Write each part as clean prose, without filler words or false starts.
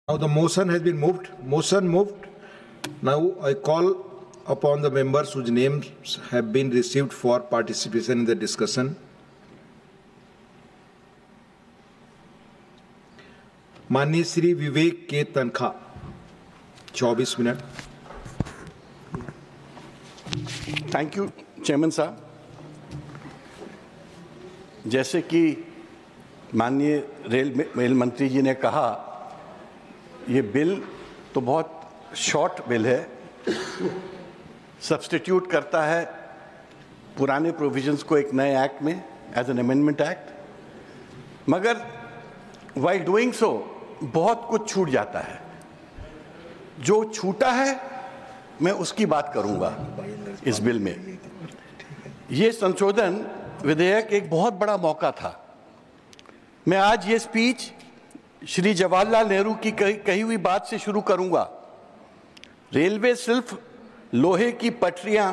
Now the motion has been moved. Motion moved. Now I call upon the members whose names have been received for participation in the discussion. माननीय श्री विवेक के तनखा 24 minute. Thank you chairman साहब. जैसे कि माननीय rail मंत्री जी ने कहा, ये बिल तो बहुत शॉर्ट बिल है, सब्स्टिट्यूट करता है पुराने प्रोविजंस को एक नए एक्ट में एज एन अमेंडमेंट एक्ट, मगर वाइल डूइंग सो बहुत कुछ छूट जाता है. जो छूटा है मैं उसकी बात करूंगा इस बिल में. ये संशोधन विधेयक एक बहुत बड़ा मौका था. मैं आज ये स्पीच श्री जवाहरलाल नेहरू की कही हुई बात से शुरू करूंगा. रेलवे सिर्फ लोहे की पटरियां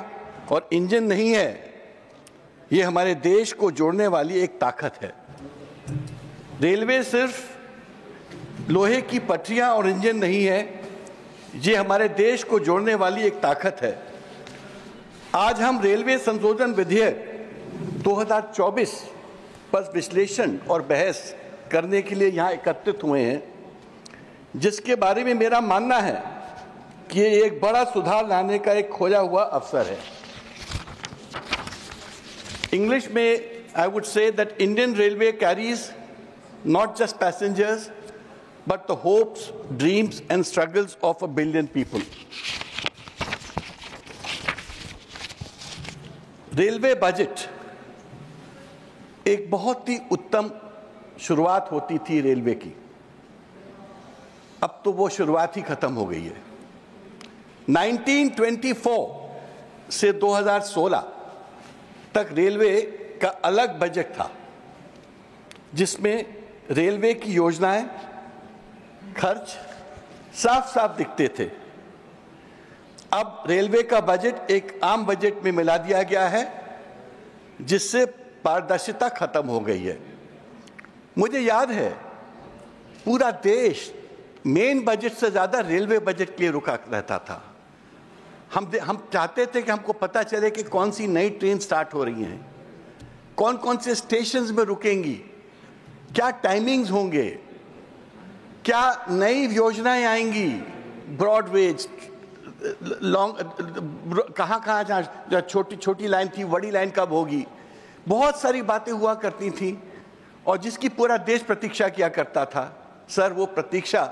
और इंजन नहीं है, ये हमारे देश को जोड़ने वाली एक ताकत है. रेलवे सिर्फ लोहे की पटरियां और इंजन नहीं है, ये हमारे देश को जोड़ने वाली एक ताकत है. आज हम रेलवे संशोधन विधेयक 2024 पर विश्लेषण और बहस करने के लिए यहाँ एकत्रित हुए हैं, जिसके बारे में मेरा मानना है कि ये एक बड़ा सुधार लाने का एक खोया हुआ अवसर है. इंग्लिश में I would say that Indian railway carries not just passengers, but the hopes, dreams, and struggles of 1 billion people. Railway budget एक बहुत ही उत्तम शुरुआत होती थी रेलवे की. अब तो वो शुरुआत ही खत्म हो गई है. 1924 से 2016 तक रेलवे का अलग बजट था, जिसमें रेलवे की योजनाएं, खर्च साफ साफ दिखते थे. अब रेलवे का बजट एक आम बजट में मिला दिया गया है, जिससे पारदर्शिता खत्म हो गई है. मुझे याद है पूरा देश मेन बजट से ज्यादा रेलवे बजट के लिए रुका रहता था. हम चाहते थे कि हमको पता चले कि कौन सी नई ट्रेन स्टार्ट हो रही हैं, कौन कौन से स्टेशंस में रुकेंगी, क्या टाइमिंग्स होंगे, क्या नई योजनाएं आएंगी, ब्रॉडवेज, लॉन्ग, कहाँ जहाँ छोटी छोटी लाइन थी, बड़ी लाइन कब होगी. बहुत सारी बातें हुआ करती थी और जिसकी पूरा देश प्रतीक्षा किया करता था. सर, वो प्रतीक्षा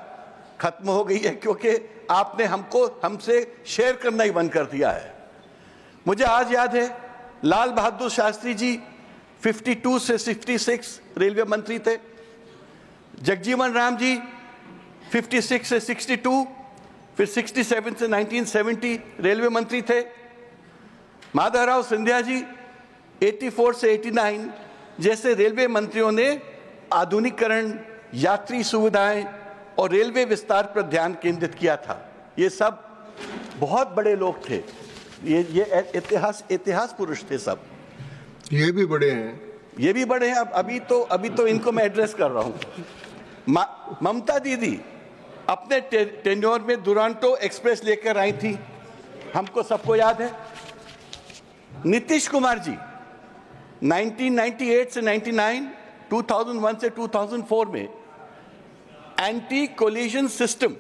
खत्म हो गई है, क्योंकि आपने हमसे शेयर करना ही बंद कर दिया है. मुझे आज याद है लाल बहादुर शास्त्री जी 52 से 66 रेलवे मंत्री थे. जगजीवन राम जी 56 से 62, फिर 67 से 1970 रेलवे मंत्री थे. माधवराव सिंधिया जी 84 से 89 जैसे रेलवे मंत्रियों ने आधुनिकीकरण, यात्री सुविधाएं और रेलवे विस्तार पर ध्यान केंद्रित किया था. ये सब बहुत बड़े लोग थे. ये इतिहास पुरुष थे सब. ये भी बड़े हैं, ये भी बड़े हैं. अभी तो इनको मैं एड्रेस कर रहा हूं. ममता दीदी अपने टेन्योर में दुरांतो एक्सप्रेस लेकर आई थी, हमको सबको याद है. नीतीश कुमार जी 1998 से 99, 2001 से 2004 में एंटी कोलिजन सिस्टम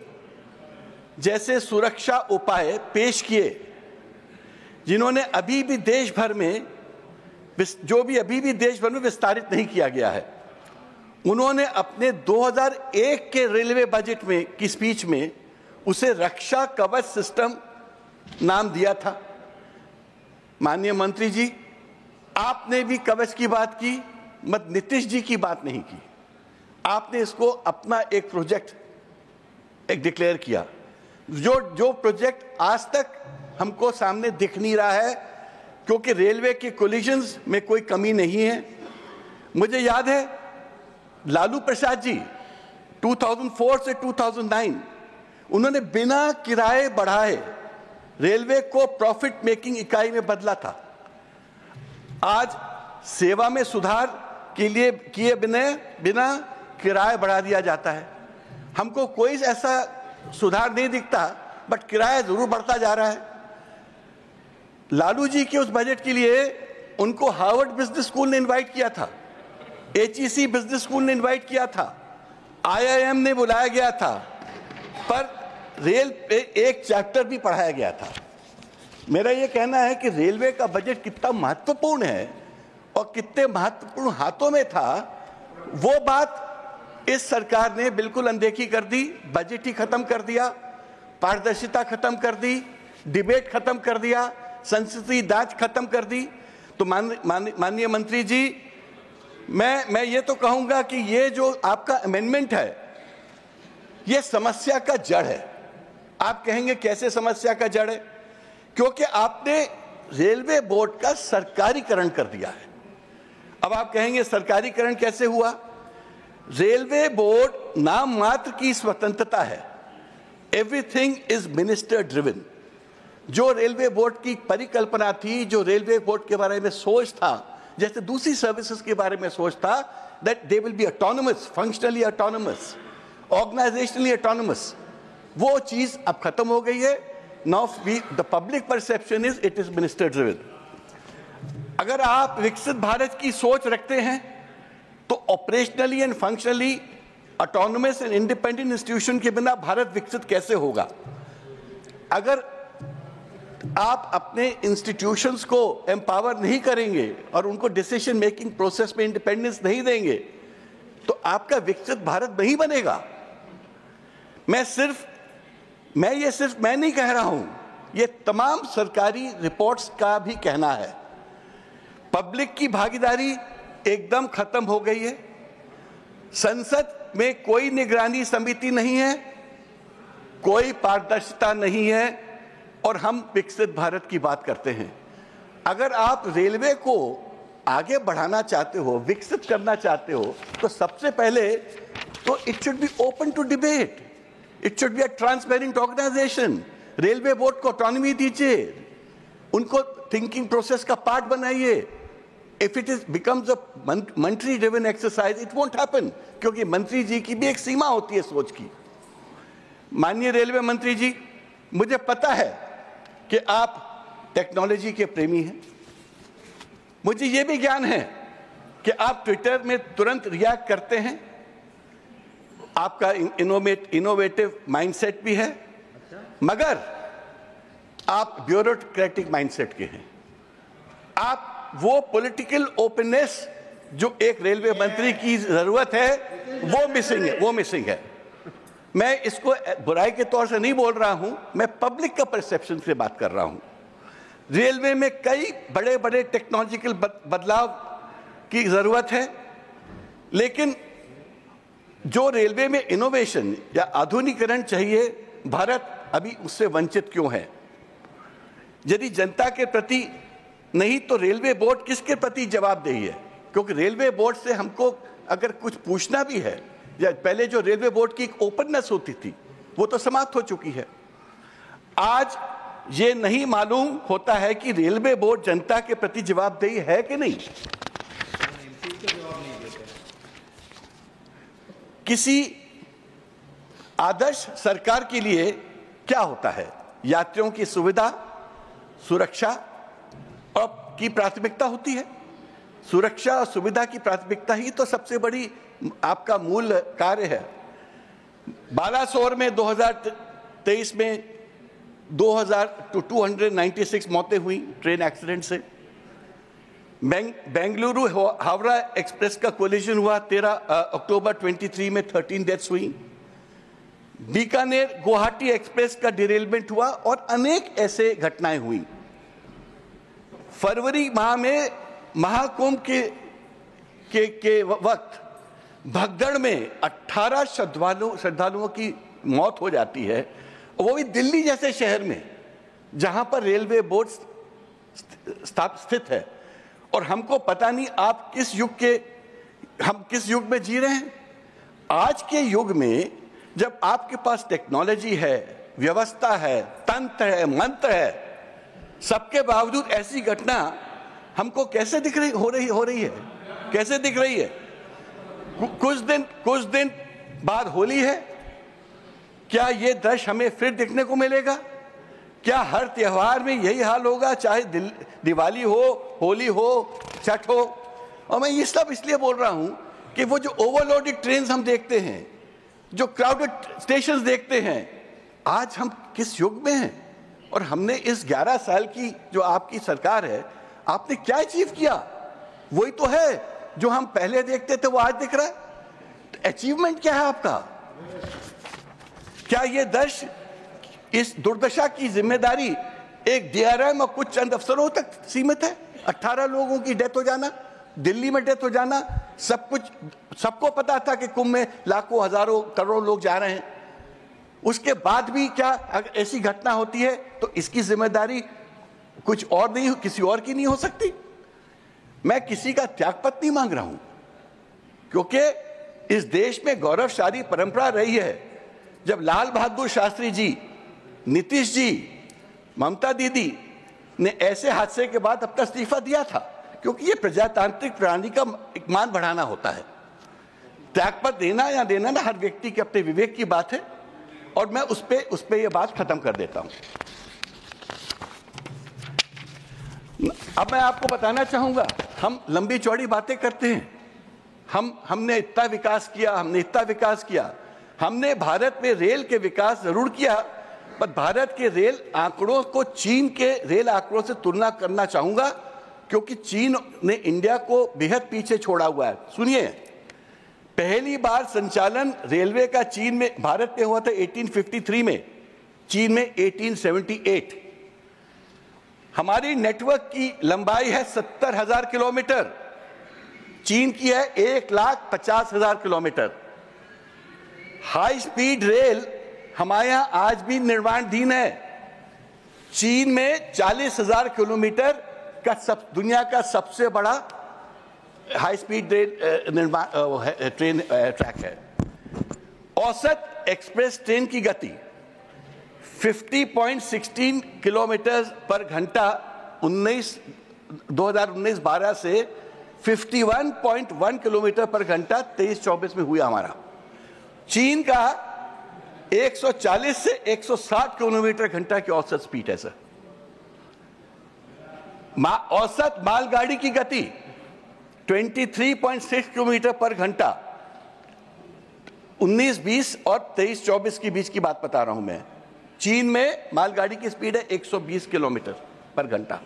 जैसे सुरक्षा उपाय पेश किए, जिन्होंने अभी भी देश भर में विस्तारित नहीं किया गया है. उन्होंने अपने 2001 के रेलवे बजट में की स्पीच में उसे रक्षा कवच सिस्टम नाम दिया था. माननीय मंत्री जी, आपने भी कवच की बात की, मत नीतीश जी की बात नहीं की. आपने इसको अपना एक प्रोजेक्ट डिक्लेयर किया, जो प्रोजेक्ट आज तक हमको सामने दिख नहीं रहा है, क्योंकि रेलवे के कोलिजन्स में कोई कमी नहीं है. मुझे याद है लालू प्रसाद जी 2004 से 2009 उन्होंने बिना किराए बढ़ाए रेलवे को प्रॉफिट मेकिंग इकाई में बदला था. आज सेवा में सुधार के लिए किए बिना किराया बढ़ा दिया जाता है. हमको कोई ऐसा सुधार नहीं दिखता, बट किराया जरूर बढ़ता जा रहा है। लालू जी के उस बजट के लिए उनको हार्वर्ड बिजनेस स्कूल ने इनवाइट किया था, HEC बिजनेस स्कूल ने इनवाइट किया था, IIM ने बुलाया गया था, पर रेल पे एक चैप्टर भी पढ़ाया गया था। मेरा ये कहना है कि रेलवे का बजट कितना महत्वपूर्ण है और कितने महत्वपूर्ण हाथों में था, वो बात इस सरकार ने बिल्कुल अनदेखी कर दी। बजट ही खत्म कर दिया, पारदर्शिता खत्म कर दी, डिबेट खत्म कर दिया, संसदीय जांच खत्म कर दी। तो माननीय मंत्री जी, मैं ये तो कहूंगा कि ये जो आपका अमेंडमेंट है, ये समस्या का जड़ है। आप कहेंगे कैसे समस्या का जड़ है? क्योंकि आपने रेलवे बोर्ड का सरकारीकरण कर दिया है। अब आप कहेंगे सरकारीकरण कैसे हुआ? रेलवे बोर्ड नाम मात्र की स्वतंत्रता है, एवरीथिंग इज मिनिस्टर ड्रिवन। जो रेलवे बोर्ड की परिकल्पना थी, जो रेलवे बोर्ड के बारे में सोच था, जैसे दूसरी सर्विसेज के बारे में सोच था, that they will be autonomous, functionally autonomous, organisationally autonomous, वो चीज अब खत्म हो गई है। Now the public perception is it is minister driven. अगर आप विकसित भारत की सोच रखते हैं तो operationally and functionally autonomous and independent institution के बिना भारत विकसित कैसे होगा? अगर आप अपने इंस्टीट्यूशंस को एम्पावर नहीं करेंगे और उनको डिसीजन मेकिंग प्रोसेस में इंडिपेंडेंस नहीं देंगे तो आपका विकसित भारत नहीं बनेगा। मैं नहीं कह रहा हूं, ये तमाम सरकारी रिपोर्ट्स का भी कहना है। पब्लिक की भागीदारी एकदम खत्म हो गई है। संसद में कोई निगरानी समिति नहीं है, कोई पारदर्शिता नहीं है, और हम विकसित भारत की बात करते हैं। अगर आप रेलवे को आगे बढ़ाना चाहते हो, विकसित करना चाहते हो, तो सबसे पहले तो it should be open to debate, it should be a transparent organisation. Railway board को ऑटोनॉमी दीजिए, उनको थिंकिंग प्रोसेस का पार्ट बनाइए। If it is becomes a मंत्री driven exercise, it won't happen, क्योंकि मंत्री जी की भी एक सीमा होती है सोच की। माननीय रेलवे मंत्री जी, मुझे पता है कि आप टेक्नोलॉजी के प्रेमी हैं, मुझे यह भी ज्ञान है कि आप ट्विटर में तुरंत रिएक्ट करते हैं, आपका इनोवेटिव माइंडसेट भी है, मगर आप ब्यूरोक्रेटिक माइंडसेट के हैं। आप वो पॉलिटिकल ओपननेस जो एक रेलवे मंत्री की जरूरत है, वो मिसिंग है। मैं इसको बुराई के तौर से नहीं बोल रहा हूं, मैं पब्लिक का परसेप्शन से बात कर रहा हूं। रेलवे में कई बड़े बड़े टेक्नोलॉजिकल बदलाव की जरूरत है, लेकिन जो रेलवे में इनोवेशन या आधुनिकीकरण चाहिए, भारत अभी उससे वंचित क्यों है? यदि जनता के प्रति नहीं तो रेलवे बोर्ड किसके प्रति जवाबदेही है? क्योंकि रेलवे बोर्ड से हमको अगर कुछ पूछना भी है, या पहले जो रेलवे बोर्ड की एक ओपननेस होती थी, वो तो समाप्त हो चुकी है। आज ये नहीं मालूम होता है कि रेलवे बोर्ड जनता के प्रति जवाबदेही है कि नहीं। किसी आदर्श सरकार के लिए क्या होता है? यात्रियों की सुविधा, सुरक्षा और की प्राथमिकता होती है। सुरक्षा और सुविधा की प्राथमिकता ही तो सबसे बड़ी आपका मूल कार्य है। बालासोर में 2023 में 296 मौतें हुई ट्रेन एक्सीडेंट से। बेंगलुरु हावड़ा एक्सप्रेस का कोलिजन हुआ 13 अक्टूबर 23 में 13 डेथ्स हुई। बीकानेर गुवाहाटी एक्सप्रेस का डिरेलमेंट हुआ और अनेक ऐसे घटनाएं हुई। फरवरी माह में महाकुंभ के वक्त भगदड़ में 18 श्रद्धालुओं की मौत हो जाती है, वो भी दिल्ली जैसे शहर में जहां पर रेलवे बोर्ड स्थित है। और हमको पता नहीं हम किस युग में जी रहे हैं। आज के युग में जब आपके पास टेक्नोलॉजी है, व्यवस्था है, तंत्र है, मंत्र है, सबके बावजूद ऐसी घटना हमको कैसे हो रही है? कैसे दिख रही है? कुछ दिन बाद होली है क्या ये दृश्य हमें फिर देखने को मिलेगा? क्या हर त्योहार में यही हाल होगा, चाहे दिवाली हो, होली हो, छठ हो? और मैं ये सब इसलिए बोल रहा हूं कि वो जो ओवरलोडेड ट्रेन हम देखते हैं, जो क्राउडेड स्टेशन देखते हैं, आज हम किस युग में हैं? और हमने इस 11 साल की जो आपकी सरकार है, आपने क्या अचीव किया? वही तो है जो हम पहले देखते थे, वो आज दिख रहा है। तो अचीवमेंट क्या है आपका? क्या ये दृश्य, इस दुर्दशा की जिम्मेदारी एक डीआरएम और कुछ चंद अफसरों तक सीमित है? 18 लोगों की डेथ हो जाना, दिल्ली में डेथ हो जाना, सब कुछ सबको पता था कि कुंभ में लाखों, हजारों, करोड़ों लोग जा रहे हैं। उसके बाद भी क्या अगर ऐसी घटना होती है तो इसकी जिम्मेदारी कुछ और नहीं, किसी और की नहीं हो सकती? मैं किसी का त्यागपत्र नहीं मांग रहा हूं, क्योंकि इस देश में गौरवशाली परंपरा रही है। जब लाल बहादुर शास्त्री जी, नीतीश जी, ममता दीदी ने ऐसे हादसे के बाद अपना इस्तीफा दिया था, क्योंकि ये प्रजातांत्रिक प्रणाली का एक मान बढ़ाना होता है। त्यागपत्र देना या देना ना हर व्यक्ति के अपने विवेक की बात है, और मैं उस पे ये बात खत्म कर देता हूं। अब मैं आपको बताना चाहूंगा, हम लंबी चौड़ी बातें करते हैं, हमने इतना विकास किया, हमने इतना विकास किया। हमने भारत में रेल के विकास जरूर किया, पर भारत के रेल आंकड़ों को चीन के रेल आंकड़ों से तुलना करना चाहूंगा, क्योंकि चीन ने इंडिया को बेहद पीछे छोड़ा हुआ है। सुनिए, पहली बार संचालन रेलवे का चीन में, भारत में हुआ था 1853 में, चीन में 1878। हमारी नेटवर्क की लंबाई है 70,000 किलोमीटर, चीन की है 1,50,000 किलोमीटर। हाई स्पीड रेल हमारे यहां आज भी निर्माणाधीन है। चीन में 40,000 किलोमीटर का दुनिया का सबसे बड़ा हाई स्पीड रेल निर्माण ट्रेन ट्रैक है। औसत एक्सप्रेस ट्रेन की गति 50.16 किलोमीटर पर घंटा 2019-12 से 51.1 किलोमीटर पर घंटा 23-24 में हुआ हमारा। चीन का 140 से 160 किलोमीटर घंटा की औसत स्पीड है सर। औसत मालगाड़ी की गति 23.6 किलोमीटर पर घंटा 19-20 और 23-24 के बीच की बात बता रहा हूं मैं। चीन में मालगाड़ी की स्पीड है 120 किलोमीटर पर घंटा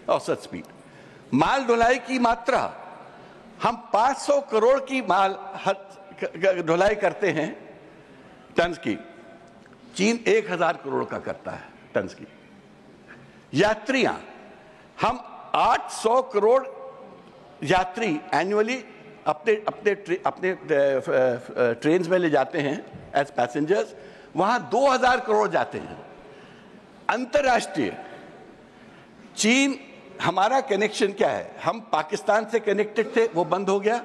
औसत स्पीड। माल ढुलाई की मात्रा, हम 500 करोड़ की माल ढुलाई करते हैं टन की, चीन 1000 करोड़ का करता है टन की। यात्रियां, हम 800 करोड़ यात्री एनुअली अपने ट्रेन में ले जाते हैं एज पैसेंजर्स, वहां 2000 करोड़ जाते हैं। अंतरराष्ट्रीय चीन, हमारा कनेक्शन क्या है? हम पाकिस्तान से कनेक्टेड थे, वो बंद हो गया।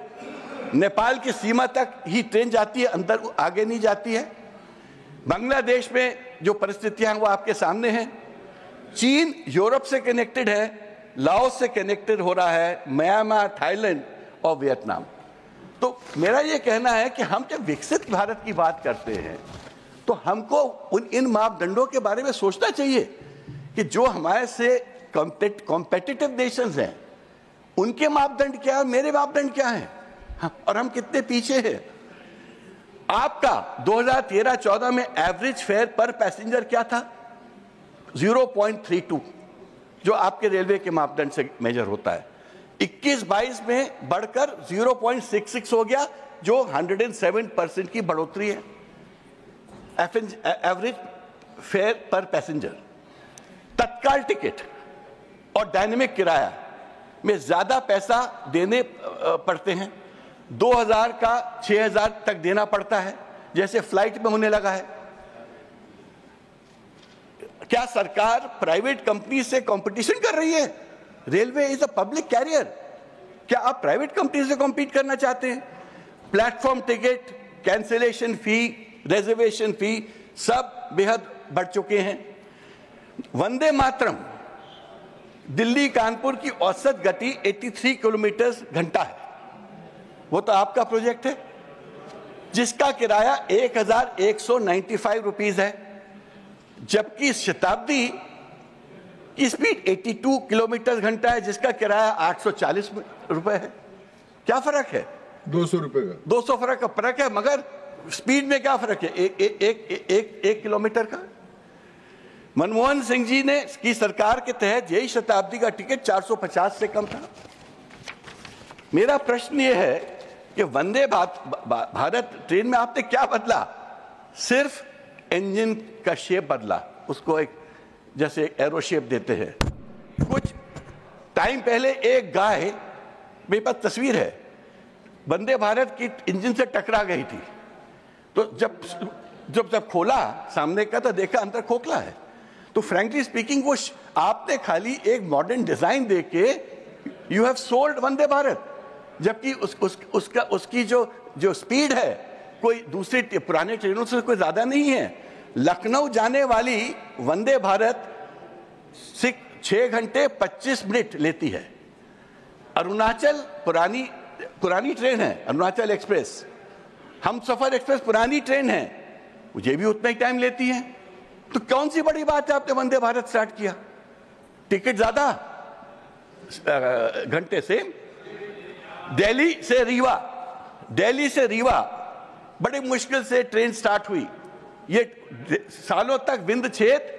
नेपाल की सीमा तक ही ट्रेन जाती है, अंदर आगे नहीं जाती है। बांग्लादेश में जो परिस्थितियां हैं वो आपके सामने हैं। चीन यूरोप से कनेक्टेड है, लाओस से कनेक्टेड हो रहा है, म्यांमार, थाईलैंड और वियतनाम। तो मेरा ये कहना है कि हम जब विकसित भारत की बात करते हैं तो हमको इन मापदंडों के बारे में सोचना चाहिए कि जो हमारे से कॉम्पिटिटिव नेशंस हैं उनके मापदंड क्या है, मेरे मापदंड क्या हैं, और हम कितने पीछे हैं। आपका 2013-14 में एवरेज फेयर पर पैसेंजर क्या था? 0.32, जो आपके रेलवे के मापदंड से मेजर होता है। 21-22 में बढ़कर 0.66 हो गया, जो 107% की बढ़ोतरी है एवरेज फेयर पर पैसेंजर। तत्काल टिकट और डायनेमिक किराया में ज्यादा पैसा देने पड़ते हैं, 2000 का 6000 तक देना पड़ता है, जैसे फ्लाइट में होने लगा है। क्या सरकार प्राइवेट कंपनी से कंपटीशन कर रही है? Railway is a public carrier, क्या आप प्राइवेट कंपनी से कॉम्पीट करना चाहते हैं? Platform ticket, cancellation fee, reservation fee सब बेहद बढ़ चुके हैं। वंदे मातरम दिल्ली कानपुर की औसत गति 83 किलोमीटर घंटा है, वो तो आपका प्रोजेक्ट है। जिसका किराया 1195 रुपीज है, जबकि शताब्दी की स्पीड 82 किलोमीटर घंटा है, जिसका किराया 840 रुपए है। क्या फर्क है? 200 रुपए का 200 फर्क है, मगर स्पीड में क्या फर्क है? एक किलोमीटर का। मनमोहन सिंह जी ने की सरकार के तहत यही शताब्दी का टिकट 450 से कम था। मेरा प्रश्न यह है कि वंदे भारत ट्रेन में आपने क्या बदला? सिर्फ इंजन का शेप बदला, उसको एक जैसे एरो शेप देते हैं। कुछ टाइम पहले एक गाय, मेरे पास तस्वीर है, वंदे भारत की इंजन से टकरा गई थी, तो जब खोला सामने का तो देखा अंदर खोखला है। तो फ्रैंकली स्पीकिंग वो आपने खाली एक मॉडर्न डिजाइन देके you have sold Vande Bharat, जबकि उसकी जो स्पीड है कोई दूसरी पुराने ट्रेनों से कोई ज्यादा नहीं है। लखनऊ जाने वाली वंदे भारत 6 घंटे 25 मिनट लेती है। अरुणाचल पुरानी ट्रेन है, अरुणाचल एक्सप्रेस, हमसफर एक्सप्रेस पुरानी ट्रेन है, मुझे भी उतना ही टाइम लेती है। तो कौन सी बड़ी बात है आपने वंदे भारत स्टार्ट किया? टिकट ज्यादा, घंटे से। दिल्ली से रीवा बड़ी मुश्किल से ट्रेन स्टार्ट हुई। ये सालों तक विंध्य क्षेत्र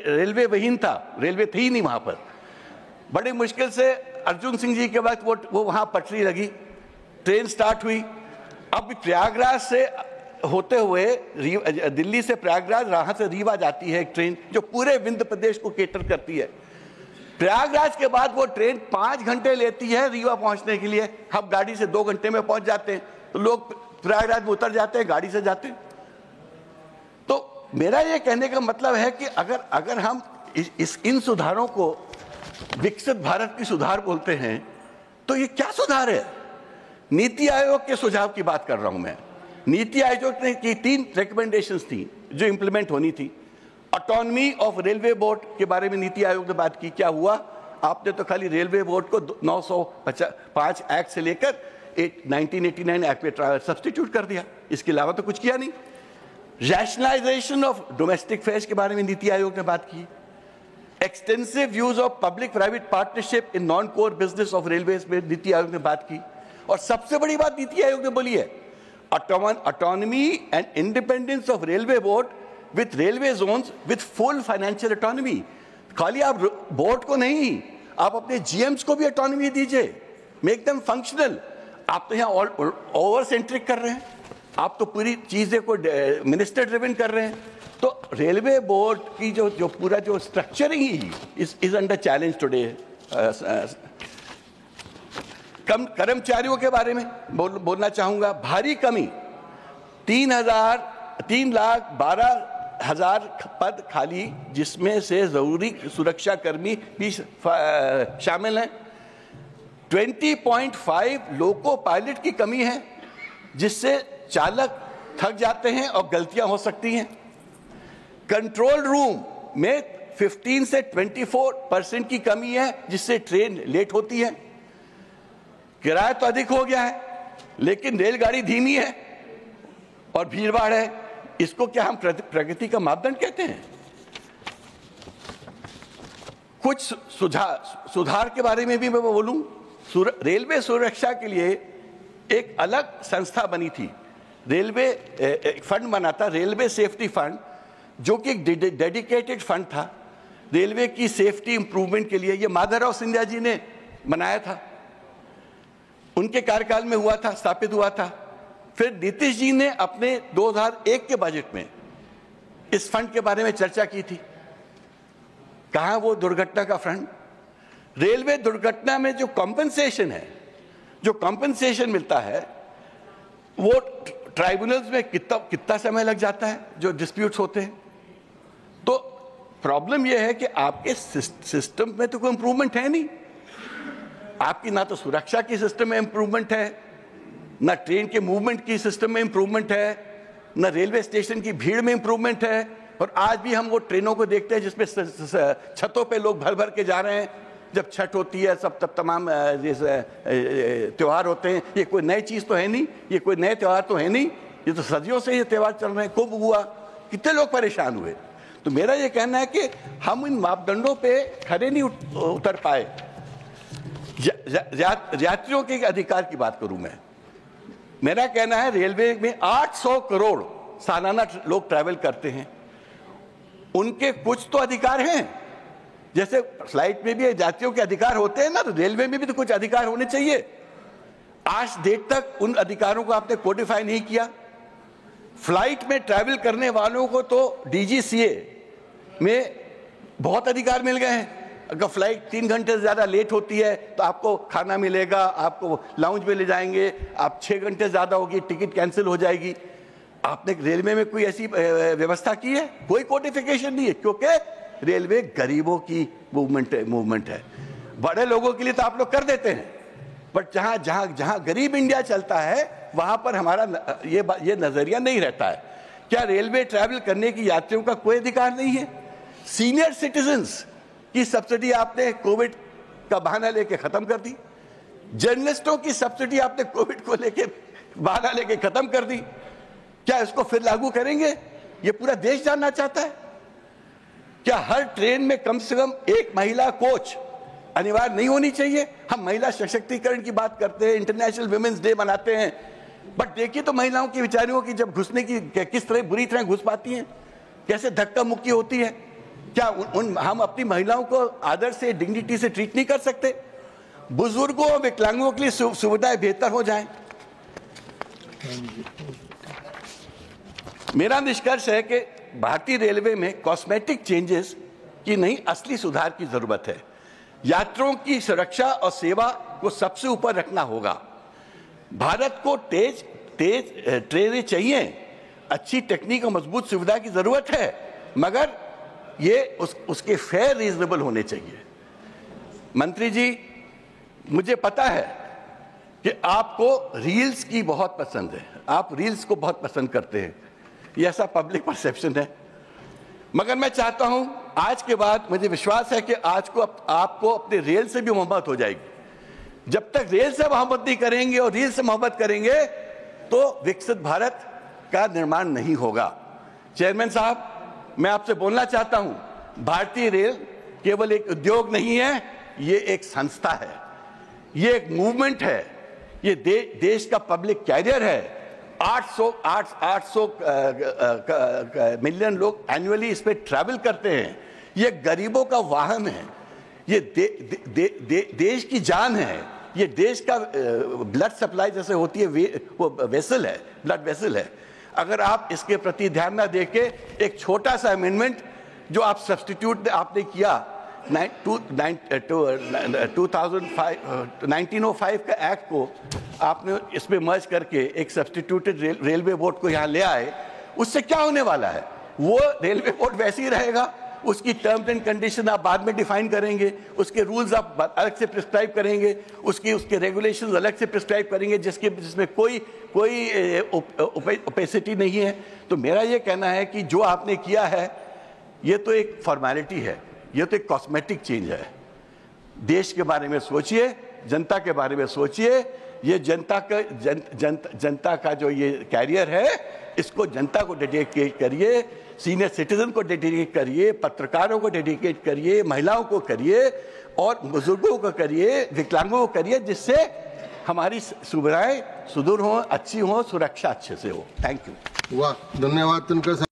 रेलवे विहीन था, रेलवे थी नहीं वहां पर। बड़ी मुश्किल से अर्जुन सिंह जी के वक्त वो वहां पटरी लगी, ट्रेन स्टार्ट हुई। अब प्रयागराज से होते हुए दिल्ली से प्रयागराज, वहां से रीवा जाती है एक ट्रेन जो पूरे विंध्य प्रदेश को केटर करती है। प्रयागराज के बाद वो ट्रेन 5 घंटे लेती है रीवा पहुंचने के लिए। हम गाड़ी से 2 घंटे में पहुंच जाते हैं, तो लोग प्रयागराज में उतर जाते हैं, गाड़ी से जाते हैं। तो मेरा ये कहने का मतलब है कि अगर हम इन सुधारों को विकसित भारत की सुधार बोलते हैं, तो ये क्या सुधार है? नीति आयोग के सुझाव की बात कर रहा हूं मैं। नीति आयोग ने की 3 रिकमेंडेशंस थी जो इंप्लीमेंट होनी थी। ऑटोनॉमी ऑफ रेलवे बोर्ड के बारे में नीति आयोग ने बात की। क्या हुआ? आपने तो खाली रेलवे बोर्ड को 905 एक्ट से लेकर 1989 एक्ट में सब्स्टिट्यूट कर दिया, इसके अलावा तो कुछ किया नहीं। रैशनलाइजेशन ऑफ डोमेस्टिक फेयर्स के बारे में नीति आयोग ने बात की। Extensive use of public private partnership in non core business of railways में नीति आयोग ने बात की। और सबसे बड़ी बात नीति आयोग ने बोली है, autonomy and independence of railway board with railway zones with full financial autonomy। खाली आप बोर्ड को नहीं, आप अपने जीएम्स को भी ऑटोनॉमी दीजिए, मेक देम फंक्शनल। आप तो यहाँ ओवर सेंट्रिक कर रहे हैं, आप तो पूरी चीजें को मिनिस्टर ड्रिवन कर रहे हैं। तो रेलवे बोर्ड की जो पूरा जो structuring he is under challenge today. कर्मचारियों के बारे में बोलना चाहूंगा। भारी कमी, 3,12,000 पद खाली, जिसमें से जरूरी सुरक्षा कर्मी भी शामिल हैं। 20.5 लोको पायलट की कमी है, जिससे चालक थक जाते हैं और गलतियां हो सकती हैं। कंट्रोल रूम में 15 से 24% की कमी है, जिससे ट्रेन लेट होती है। किराया तो अधिक हो गया है, लेकिन रेलगाड़ी धीमी है और भीड़भाड़ है। इसको क्या हम प्रगति का मापदंड कहते हैं? कुछ सुधार के बारे में भी मैं बोलूं। रेलवे सुरक्षा के लिए एक अलग संस्था बनी थी, रेलवे एक फंड बना था, रेलवे सेफ्टी फंड, जो कि एक डेडिकेटेड फंड था रेलवे की सेफ्टी इंप्रूवमेंट के लिए। ये माधवराव सिंधिया जी ने बनाया था, उनके कार्यकाल में हुआ था, स्थापित हुआ था। फिर नीतीश जी ने अपने 2001 के बजट में इस फंड के बारे में चर्चा की थी। कहां वो दुर्घटना का फंड? रेलवे दुर्घटना में जो कॉम्पेंसेशन है, जो कॉम्पेंसेशन मिलता है, वो ट्राइब्यूनल्स में कितना समय लग जाता है जो डिस्प्यूट्स होते हैं। तो प्रॉब्लम यह है कि आपके सिस्टम में तो कोई इंप्रूवमेंट है नहीं। आपकी ना तो सुरक्षा की सिस्टम में इंप्रूवमेंट है, ना ट्रेन के मूवमेंट की सिस्टम में इंप्रूवमेंट है, ना रेलवे स्टेशन की भीड़ में इंप्रूवमेंट है। और आज भी हम वो ट्रेनों को देखते हैं जिसमें छतों पे लोग भर भर के जा रहे हैं, जब छठ होती है, सब तब तमाम त्यौहार होते हैं। ये कोई नई चीज़ तो है नहीं, ये कोई नए त्यौहार तो है नहीं, ये तो सदियों से ये त्यौहार चल रहे हैं। कुंभ हुआ, कितने लोग परेशान हुए। तो मेरा ये कहना है कि हम इन मापदंडों पे खड़े नहीं उतर पाए। यात्रियों के अधिकार की बात करूं मैं, मेरा कहना है रेलवे में 800 करोड़ सालाना लोग ट्रैवल करते हैं, उनके कुछ तो अधिकार हैं। जैसे फ्लाइट में भी यात्रियों के अधिकार होते हैं ना, तो रेलवे में भी तो कुछ अधिकार होने चाहिए। आज डेट तक उन अधिकारों को आपने कोडिफाई नहीं किया। फ्लाइट में ट्रैवल करने वालों को तो डीजीसीए में बहुत अधिकार मिल गए हैं। अगर फ्लाइट 3 घंटे से ज़्यादा लेट होती है तो आपको खाना मिलेगा, आपको लाउंज में ले जाएंगे। आप 6 घंटे ज़्यादा होगी, टिकट कैंसिल हो जाएगी। आपने रेलवे में कोई ऐसी व्यवस्था की है? कोई कोडिफिकेशन नहीं है, क्योंकि रेलवे गरीबों की मूवमेंट है। बड़े लोगों के लिए तो आप लोग कर देते हैं, बट जहाँ जहाँ जहाँ गरीब इंडिया चलता है वहाँ पर हमारा ये नज़रिया नहीं रहता है। क्या रेलवे ट्रैवल करने की यात्रियों का कोई अधिकार नहीं है? सीनियर सिटीजन्स की सब्सिडी आपने कोविड का बहाना लेके खत्म कर दी। जर्नलिस्टों की सब्सिडी आपने कोविड को लेके बहाना लेके खत्म कर दी। क्या इसको फिर लागू करेंगे? ये पूरा देश जानना चाहता है। क्या हर ट्रेन में कम से कम एक महिला कोच अनिवार्य नहीं होनी चाहिए? हम महिला सशक्तिकरण की बात करते हैं, इंटरनेशनल वुमेन्स डे मनाते हैं, बट देखिए तो महिलाओं की बेचारियों की जब घुसने की किस तरह बुरी तरह घुस पाती हैं, कैसे धक्का मुक्की होती है। क्या हम अपनी महिलाओं को आदर से, डिग्निटी से ट्रीट नहीं कर सकते? बुजुर्गों और विकलांगों के लिए सुविधाएं बेहतर हो जाएं। मेरा निष्कर्ष है कि भारतीय रेलवे में कॉस्मेटिक चेंजेस की नहीं, असली सुधार की जरूरत है। यात्रियों की सुरक्षा और सेवा को सबसे ऊपर रखना होगा। भारत को तेज ट्रेनें चाहिए, अच्छी टेक्निक और मजबूत सुविधा की जरूरत है, मगर ये उसके फेयर रीजनेबल होने चाहिए। मंत्री जी, मुझे पता है कि आपको रील्स की बहुत पसंद है, आप रील्स को बहुत पसंद करते हैं, ये ऐसा पब्लिक परसेप्शन है। मगर मैं चाहता हूं, आज के बाद मुझे विश्वास है कि आज को आपको अपने रेल से भी मोहब्बत हो जाएगी। जब तक रेल से मोहब्बत नहीं करेंगे और रील से मोहब्बत करेंगे तो विकसित भारत का निर्माण नहीं होगा। चेयरमैन साहब, मैं आपसे बोलना चाहता हूं, भारतीय रेल केवल एक उद्योग नहीं है, ये एक संस्था है, ये एक मूवमेंट है, ये देश का पब्लिक कैरियर है। 800 मिलियन लोग एनुअली इस पे ट्रैवल करते हैं। ये गरीबों का वाहन है, ये देश की जान है, ये देश का ब्लड सप्लाई जैसे होती है, वो वेसल है, ब्लड वेसल है। अगर आप इसके प्रति ध्यान ना देके एक छोटा सा अमेंडमेंट जो आप सब्स्टिट्यूट आपने किया 1905 का एक्ट को आपने इसमें मर्ज करके एक सब्स्टिट्यूटेड रेलवे बोर्ड को यहाँ ले आए, उससे क्या होने वाला है? वो रेलवे बोर्ड वैसे ही रहेगा, उसकी टर्म्स एंड कंडीशन आप बाद में डिफाइन करेंगे, उसके रूल्स आप अलग से प्रिस्क्राइब करेंगे, उसके रेगुलेशंस अलग से प्रिस्क्राइब करेंगे, जिसमें कोई ओपेसिटी नहीं है। तो मेरा ये कहना है कि जो आपने किया है ये तो एक फॉर्मेलिटी है, ये तो एक कॉस्मेटिक चेंज है। देश के बारे में सोचिए, जनता के बारे में सोचिए। ये जनता का जो ये कैरियर है, इसको जनता को डेडिकेट करिए, सीनियर सिटीजन को डेडिकेट करिए, पत्रकारों को डेडिकेट करिए, महिलाओं को करिए और बुजुर्गों को करिए, विकलांगों को करिए, जिससे हमारी सुविधाएं सुदूर हों, अच्छी हों, सुरक्षा अच्छे से हो। Thank you. वाह, धन्यवाद।